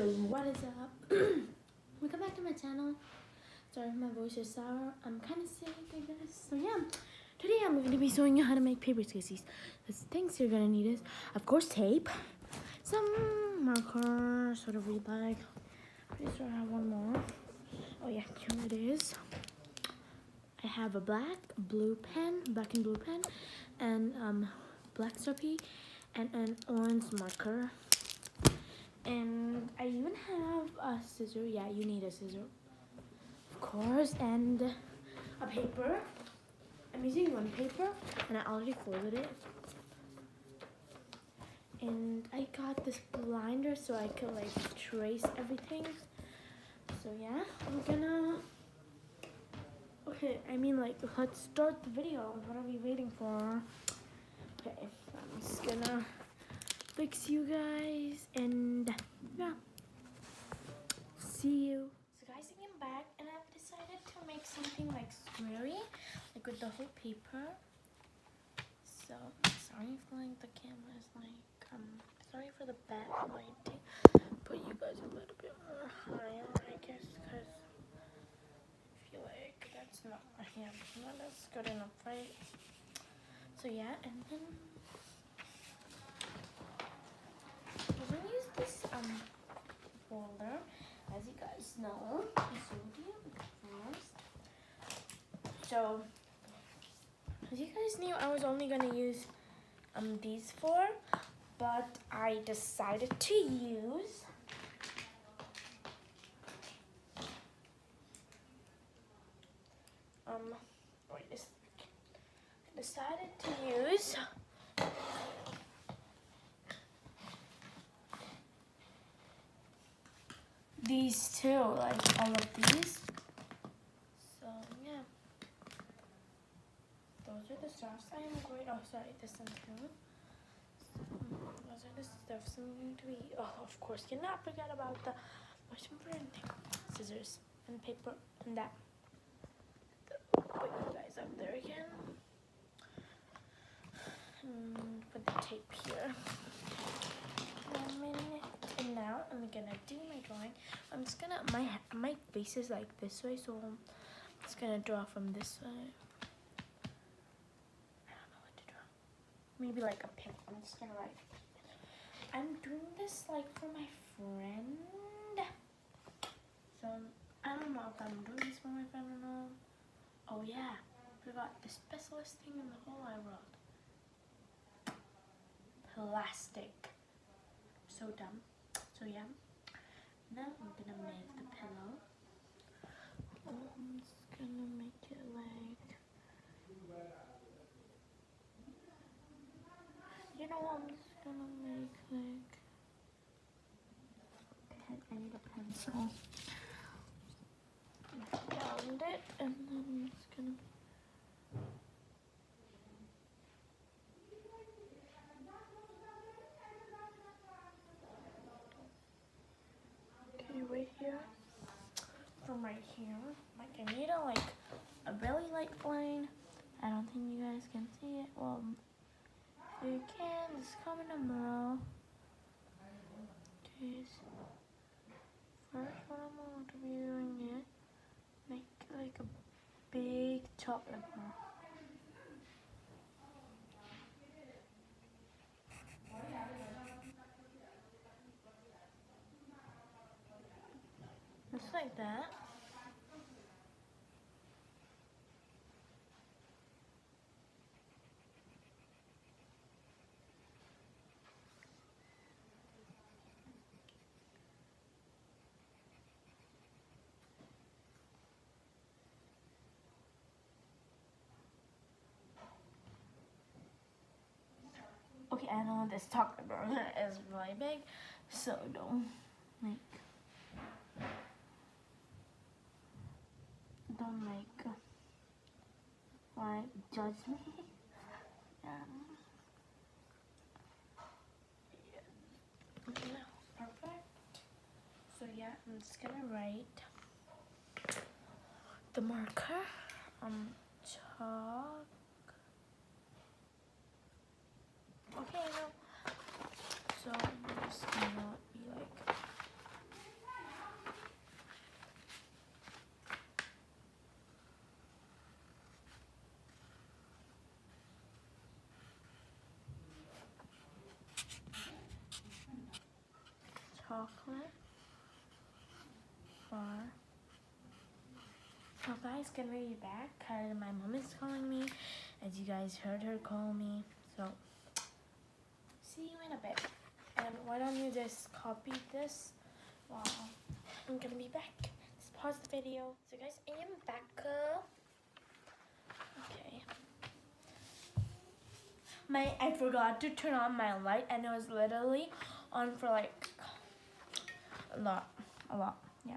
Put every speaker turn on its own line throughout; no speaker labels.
So what is up? Welcome back to my channel. Sorry if my voice is sour. I'm kind of sick, I guess. So yeah, today I'm going to be showing you how to make paper sketches. The things you're going to need is, of course, tape, some markers, sort of read like. Pretty sure I have one more. Oh yeah, here it is. I have a black and blue pen, and black Sharpie, and an orange marker. And I even have a scissor. Yeah, you need a scissor, of course, and a paper. I'm using one paper, and I already folded it. And I got this blinder so I could like trace everything. So yeah, I'm gonna. Okay, let's start the video. What are we waiting for? Okay, I'm just gonna fix you guys, and yeah, see you. So guys, I came back, and I've decided to make something like squarey, like with the whole paper. So sorry if like the camera is like sorry for the bad lighting. Put you guys a little bit more higher, I guess, because I feel like that's not that's good enough, right? So yeah, and then we're gonna use this folder, as you guys know. I showed you first. So as you guys knew, I was only gonna use these four, but I decided to use wait a second. I decided to use these two, like all of these. So yeah, those are the stuffs I am going. Oh, sorry, this one too. Those are the stuffs I'm going to be. Oh, of course, cannot forget about the most important thing: scissors and paper and that. Put you guys up there again. Put the tape here. And now I'm gonna do my drawing. I'm just gonna my face is like this way, so I'm just gonna draw from this way. I don't know what to draw. Maybe like a pink. I'm just gonna write. I'm doing this like for my friend. So I don't know if I'm doing this for my friend or not. Oh yeah, forgot the specialist thing in the whole wide world. Plastic. So dumb. So yeah. Now I'm gonna make the pillow. I'm just gonna make it like, you know, I'm just gonna make like pen. I need a pencil. Found it, and then I'm just gonna. Okay, right here. From right here, like I need a really light line. I don't think you guys can see it. Well, if you can, just comment down below. Okay, so first what I'm going to be doing is make like a big chocolate bar. Just like that. Okay, I know this chocolate bar is really big, so don't judge me. Yeah, perfect. So yeah, I'm just gonna write the marker chalk. Okay, no. So I'm just gonna be like chocolate bar. So guys, can we be back? Cause my mom is calling me, as you guys heard her call me. So see you in a bit. And why don't you just copy this while I'm gonna be back. Just pause the video. So guys, I am back. Okay. I forgot to turn on my light, and it was literally on for like a lot. Yeah.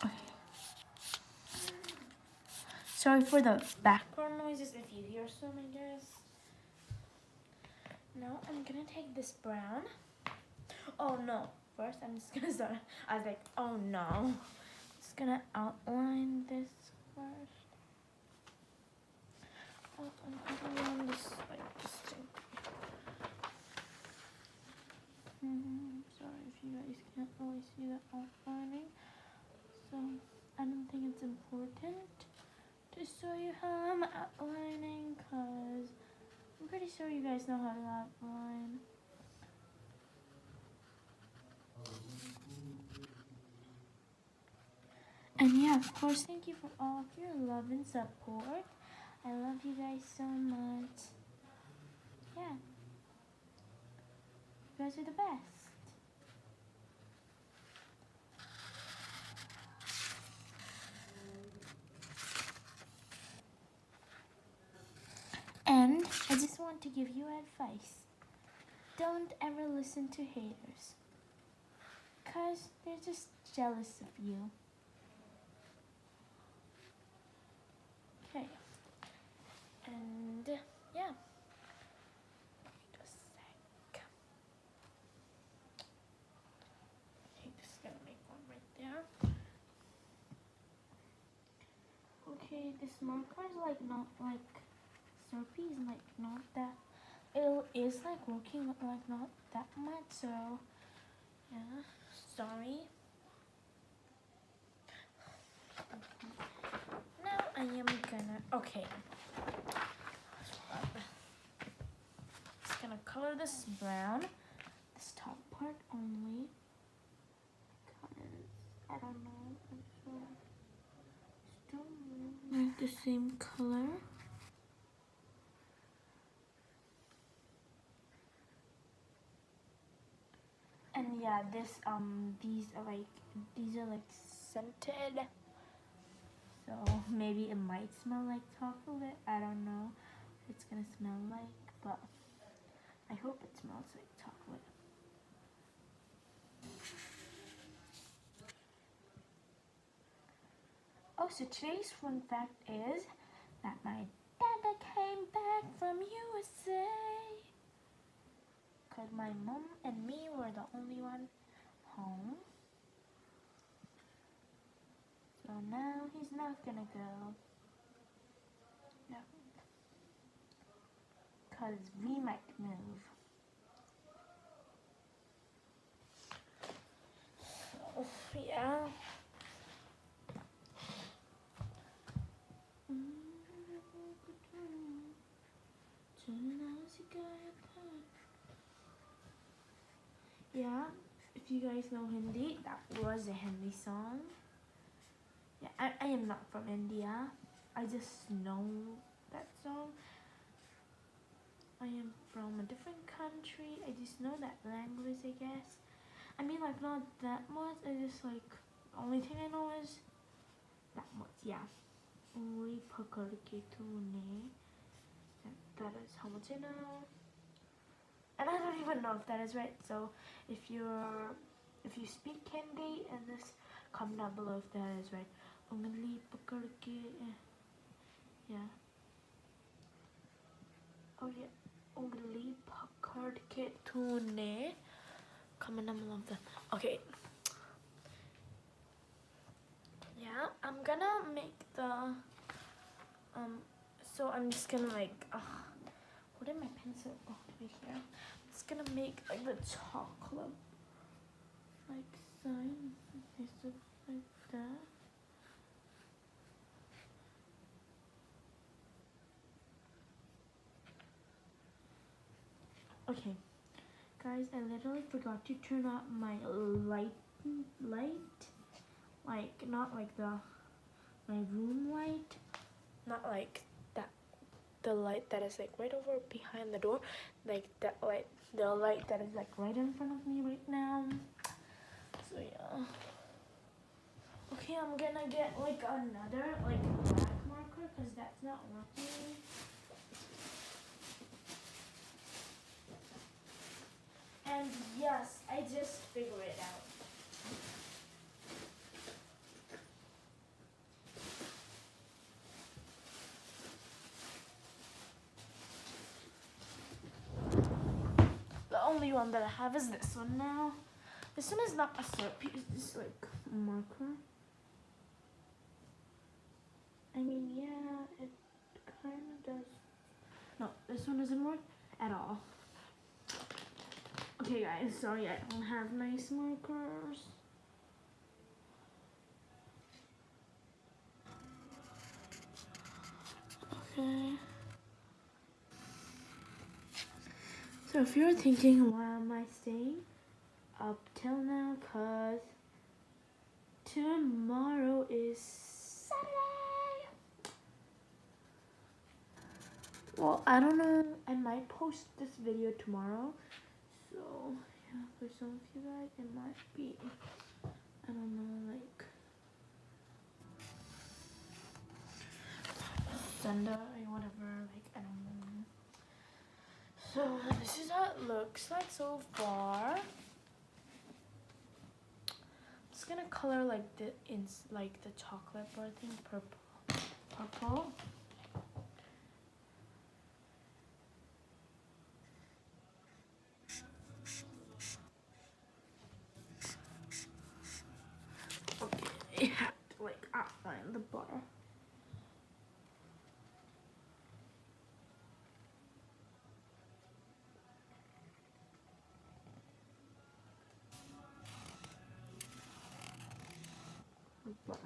Okay. Sorry for the background noises if you hear some, I guess. Now I'm gonna take this brown. Oh no. First I'm just gonna start. I was like, oh no. Just gonna outline this first. Oh, I'm this like this thing. Sorry if you guys can't really see the outlining. So I don't think it's important to show you how I'm outlining, cause I'm pretty sure you guys know how to outline. And yeah, of course, thank you for all of your love and support. I love you guys so much. Yeah. You guys are the best. And I just want to give you advice. Don't ever listen to haters, cause they're just jealous of you. Okay. And yeah. Wait a sec. Okay, just gonna make one right there. Okay, this marker is like not like Slurpee is like not that. It is like working like not that much, so yeah. Sorry. Now I am gonna just gonna color this brown, this top part only, because I don't know, I'm still like the same color. And yeah, these are like scented. So maybe it might smell like chocolate. I don't know what it's gonna smell like, but I hope it smells like chocolate. Oh, so today's fun fact is that my dad came back from USA. Because my mom and me were the only one home. So now he's not gonna go. No. Because we might move. So, yeah. Yeah, if you guys know Hindi, that was a Hindi song. Yeah, I am not from India. I just know that song. I am from a different country. I just know that language, I guess. I mean, like, not that much. I just, like, the only thing I know is that much, yeah. Ungli pakad ke tune. That is how much I know. And I don't even know if that is right. So if you speak Hindi, and this, comment down below if that is right. Ungli pakad ke, yeah. Oh yeah. Ungli pakad ke tune. Comment down below that. Okay. Yeah, I'm gonna make the so I'm just gonna like what did my pencil? Oh, right here. It's gonna make like the chocolate like sign. Okay, so like that. Okay, guys, I literally forgot to turn out my light, like not like my room light, not like that, the light that is like right over behind the door, like that light, the light that is like right in front of me right now. So yeah. Okay, I'm gonna get like another like black marker because that's not working. And yes, I just figured it out. The only one that I have is this one now. This one is not a Sharpie, it's just like a marker. I mean, yeah, it kind of does. No, this one doesn't work at all. Okay guys, sorry I don't have nice markers. Okay. So if you're thinking, why am I staying up till now? Cause tomorrow is Saturday. Well, I don't know. I might post this video tomorrow. So yeah, for some of you guys, it might be, I don't know, like Sunday or whatever. Like I don't know. So this is how it looks like so far. I'm just gonna color like the chocolate bar thing purple. Okay, I have to like outline the bar. The bar.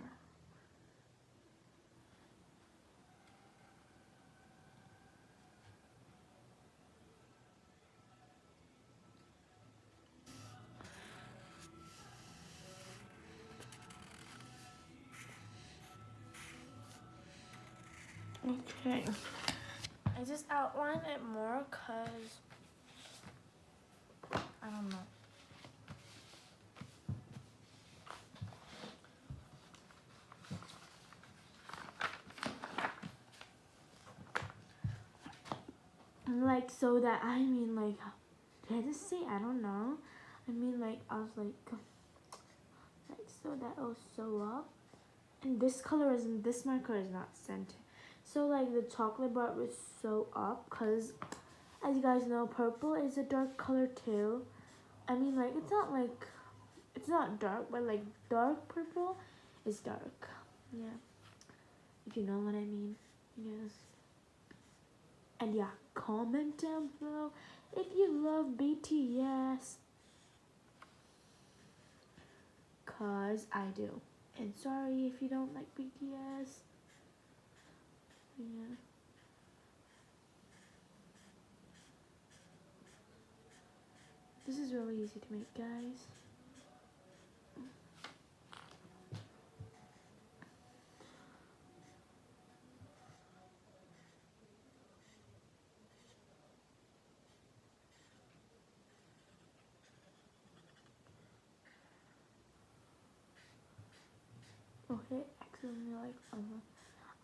Okay. I just outline it more cause I don't know. Like so that I mean like did I just say I don't know? I mean like I was like so that it'll show up. And this color isn't, this marker is not scented. So like the chocolate bar was so up because as you guys know, purple is a dark color too. I mean like it's not dark, but like dark purple is dark. Yeah. If you know what I mean. Yes. And yeah, comment down below if you love BTS. Cause I do. And sorry if you don't like BTS. Yeah. This is really easy to make, guys. Okay, accidentally like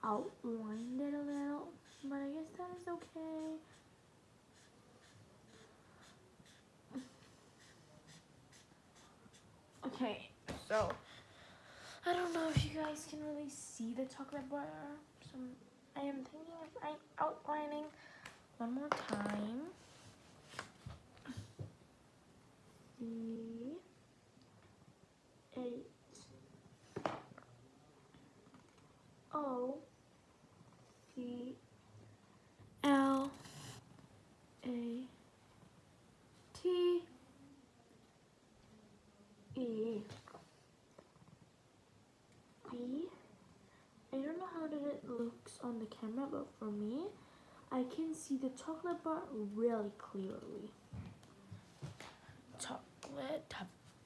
outlined it a little, but I guess that is okay. Okay, so I don't know if you guys can really see the chocolate bar. So I am thinking if I'm outlining one more time. CHOCLAT on the camera, but for me, I can see the chocolate bar really clearly. Chocolate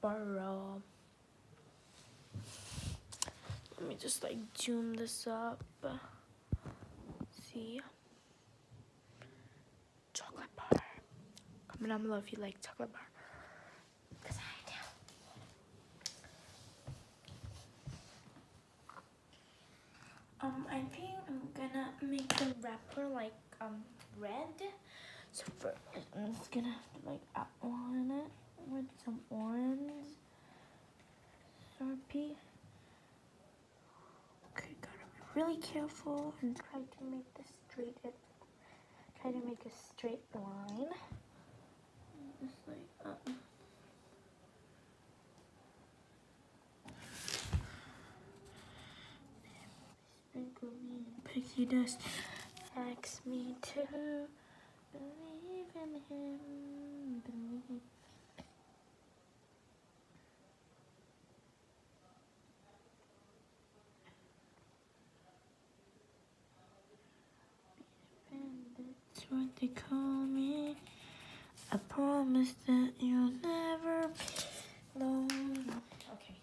bar. Let me just like zoom this up. See? Chocolate bar. Comment down below if you like chocolate bar. Because I do. I think I'm gonna make the wrapper like red. So first I'm just gonna have to like outline it with some orange Sharpie. Okay, gotta be really careful and try to make this straight. Try to make a straight line. Just like sprinkle me in pixie dust. Ask me to believe in him. Believe. That's what they call me. I promise that you'll never be alone. Okay.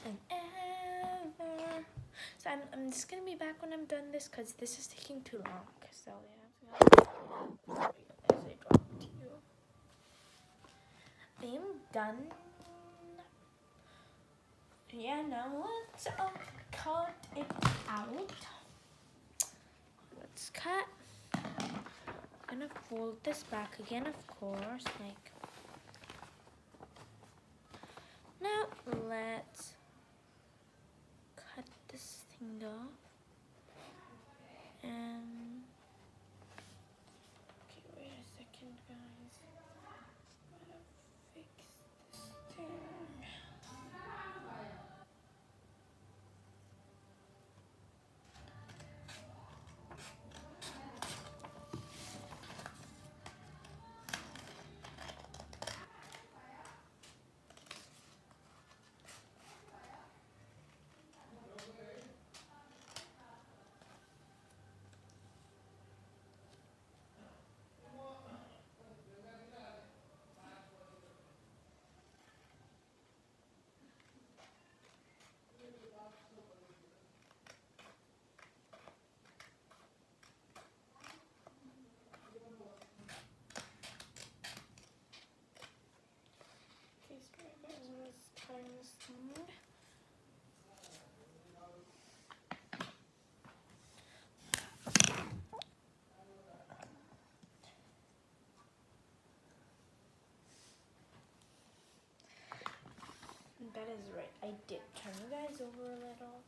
And ever. So I'm just gonna be back when I'm done this because this is taking too long. So yeah. I am done. Yeah, now let's cut it out. Let's cut. I'm gonna fold this back again, of course. Like now, let's cut this thing off. And okay, wait a second, guys. I'm gonna fix this thing. Okay, sorry guys, I was cutting this thing. That is right. I did turn you guys over a little.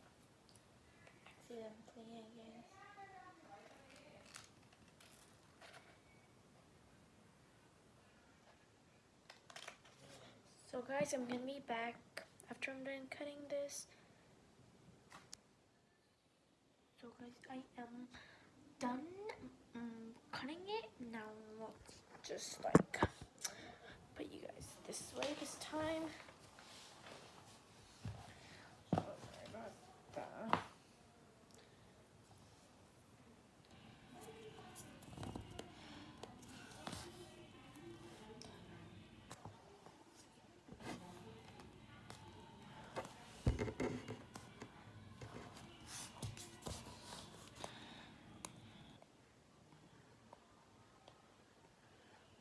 Accidentally, I guess. So guys, I'm gonna be back after I'm done cutting this. So guys, I am done cutting it. Now let's just like put you guys this way this time. Sorry about that.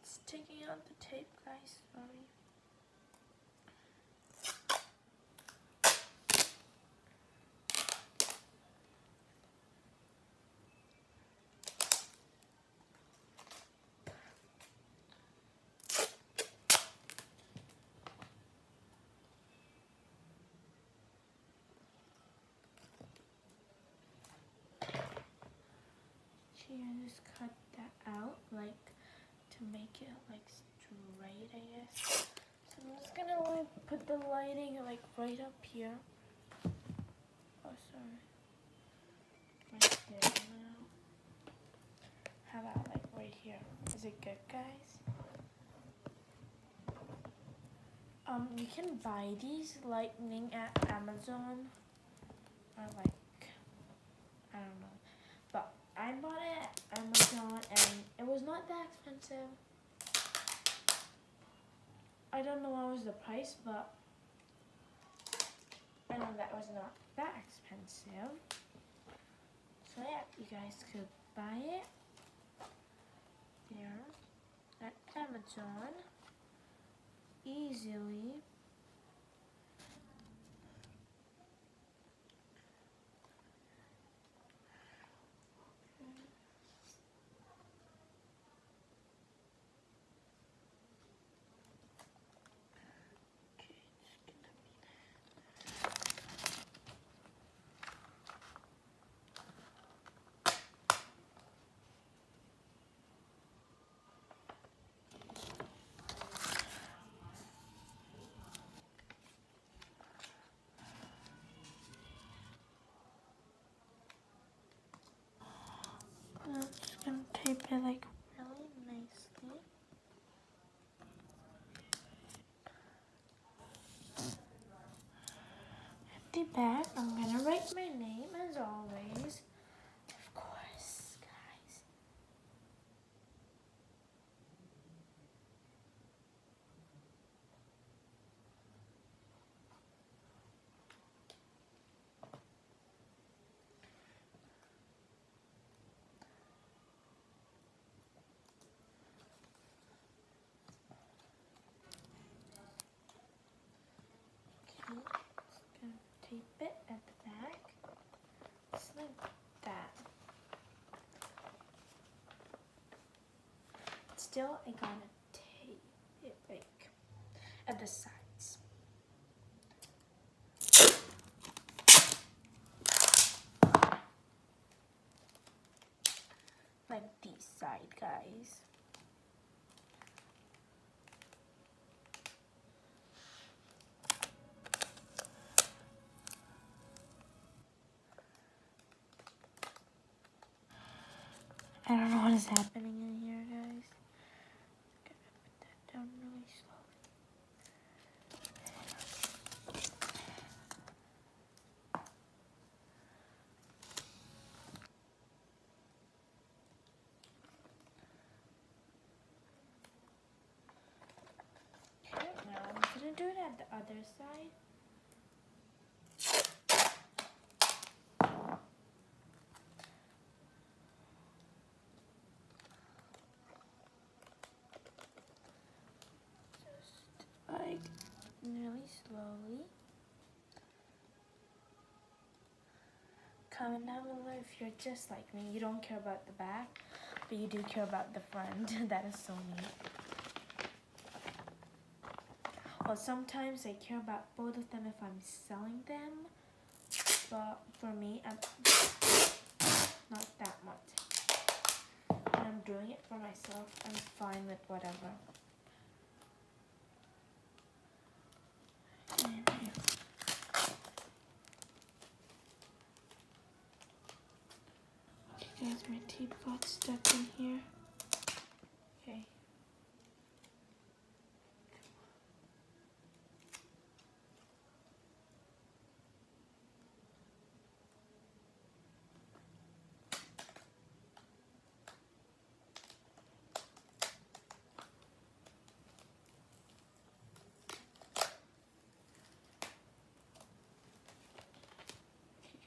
It's taking out the tape, guys. Sorry. I just cut that out, like, to make it, like, straight, I guess. So I'm just gonna, like, put the lighting, like, right up here. Oh, sorry. Right there now. How about, like, right here? Is it good, guys? You can buy these lightning at Amazon. Or, like, I don't know. I don't know what was the price, but I know that was not that expensive. So yeah, you guys could buy it there at Amazon easily. I'm just gonna tape it like really nicely. At the back, I'm gonna write my name as always. Of course, guys. Okay, just gonna tape it at the back. Just like that. Still, I gotta tape it like at the sides. Like this side, guys. I don't know what is happening in here, guys. I'm gonna put that down really slowly. Okay, now I'm gonna do it at the other side. Just like really slowly. Comment down below if you're just like me. You don't care about the back, but you do care about the front. That is so neat. Well, sometimes I care about both of them if I'm selling them, but for me, I'm not that much. When I'm doing it for myself, I'm fine with whatever. Okay, guys, my tape got stuck in here. Okay.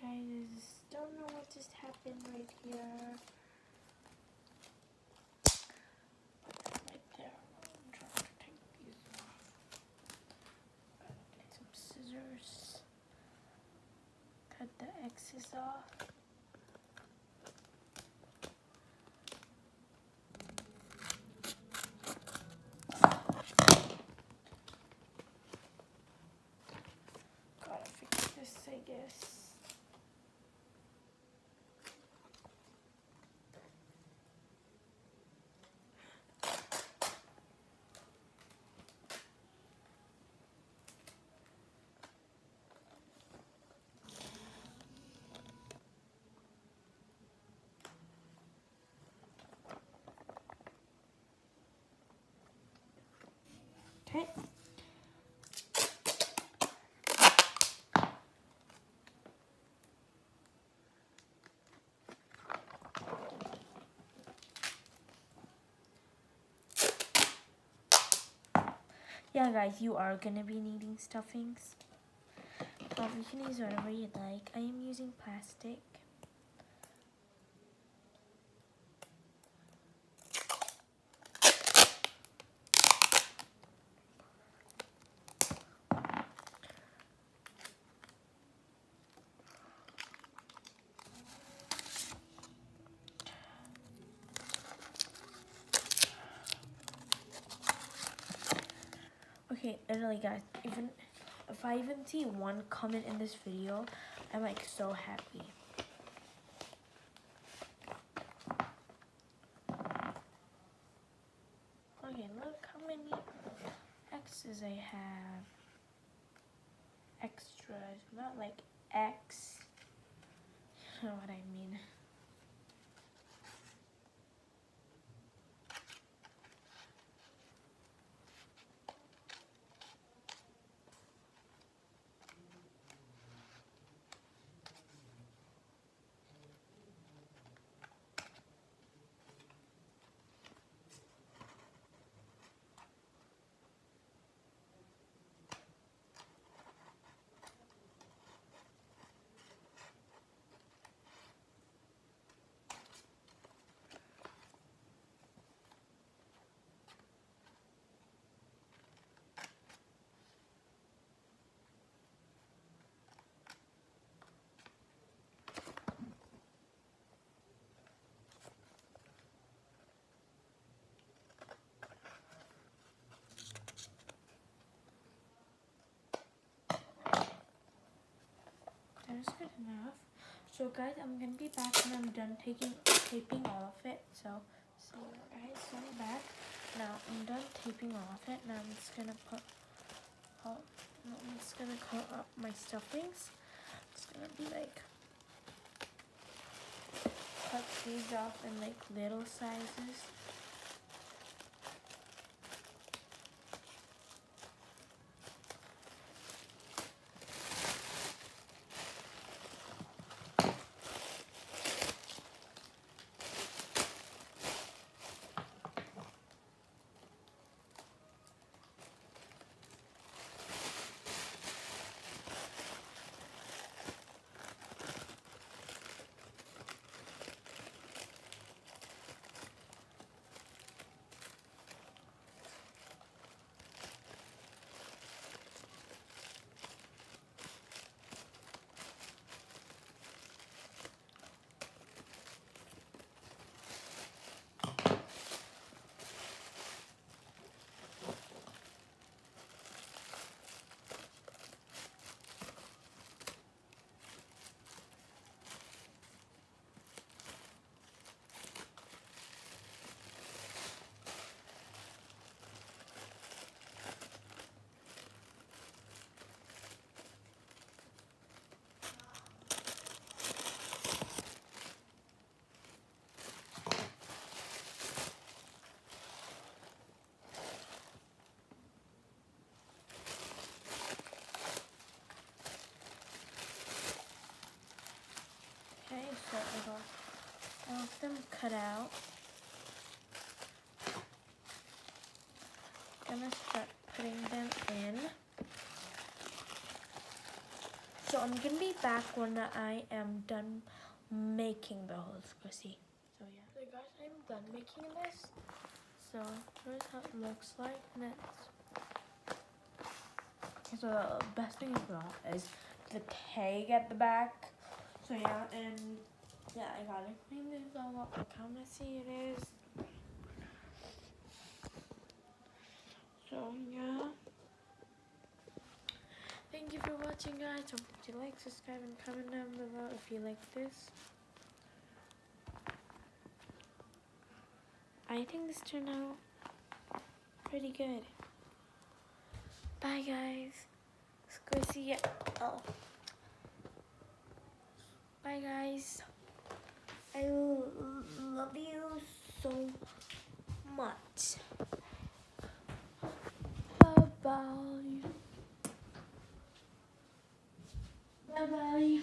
Guys, don't know what just happened right here. Right there. I'm trying to take these off. Get some scissors. Cut the excess off. Gotta fix this, I guess. yeah, guys, you are gonna be needing stuffings. You can use whatever you'd like. I am using plastic. Okay, literally, guys, even if I even see one comment in this video, I'm like so happy. Okay, look how many X's I have. Extras, not like X. You know what I mean. That's good enough. So guys, I'm gonna be back when I'm done taping all of it. So see you guys, so I'm back. Now I'm done taping all of it. Now I'm just gonna cut up my stuffings. It's gonna be like cut these off in like little sizes. Okay, so I got all of them cut out. Gonna start putting them in. So I'm gonna be back when I am done making the whole squishy. So yeah. So guys, I'm done making this. So here's how it looks like. And so the best thing about is the tag at the back. So yeah, and yeah, I gotta clean this all up. Look how messy it is. So yeah. Thank you for watching, guys. Don't forget to like, subscribe, and comment down below if you like this. I think this turned out pretty good. Bye, guys. Squishy. Oh. Bye, guys. I love you so much. Bye-bye. Bye-bye.